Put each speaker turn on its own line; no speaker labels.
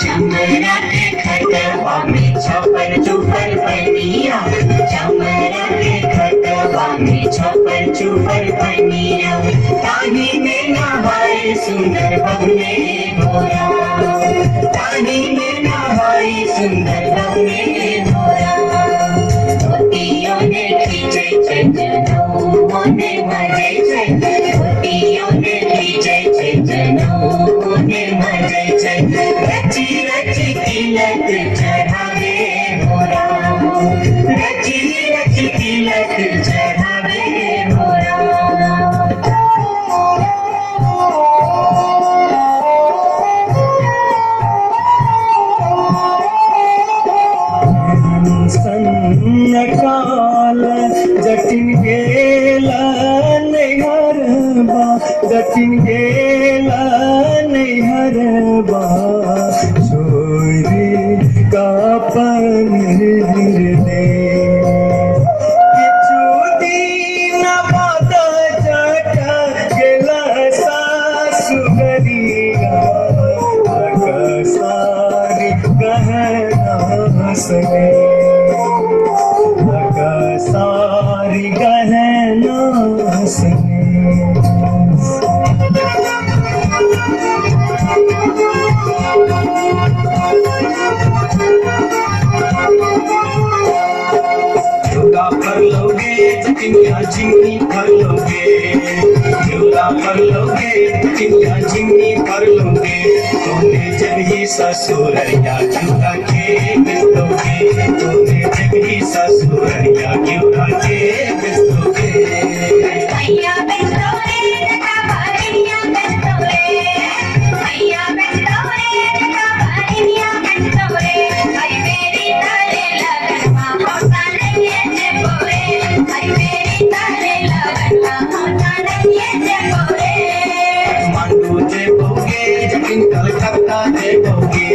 चमरा के खतवा में छपर चुपर बनिया, चमरा के खतवा में छपर चुपर बनिया, पानी में नहाए सुंदर बने मोरा, पानी में नहाए सुंदर बने मोरा, धोतियों ने खींचे जनों ने मजे छे, धोतियों ने खींचे जनों ने मजे छे, रची रची तिलक चढ़ावे मोरा, रची रची तिलक चढ़ावे मोरा।
काल जटिन गेला नैहरबा, जटिन गेला नैहरबा, छोरी का दे किछु दिन बाद जट गेला सासुगरिया, सारी गहना सने, सारी गहना सने। झूला पर लोगे चिड़िया झिंगनी पर लोगे, झूला पर लोगे चिड़िया झिंगनी पर लोगे, तूने जब ही ससुरैया झूला के बिस्तोगे, तूने जब ही ससुरैया झूला के बिस्तोगे।
भैया बिस्तोगे भैया बिस्तोगे, भैया बिस्तोगे भैया बिस्तोगे, भाई मेरी ताले लगनमा होता नहीं है बोरे, भाई मेरी ताले लगनमा होता नहीं है बोरे।
काठमांडू जे बोगे, जटिन कलकत्ता जे बोगे,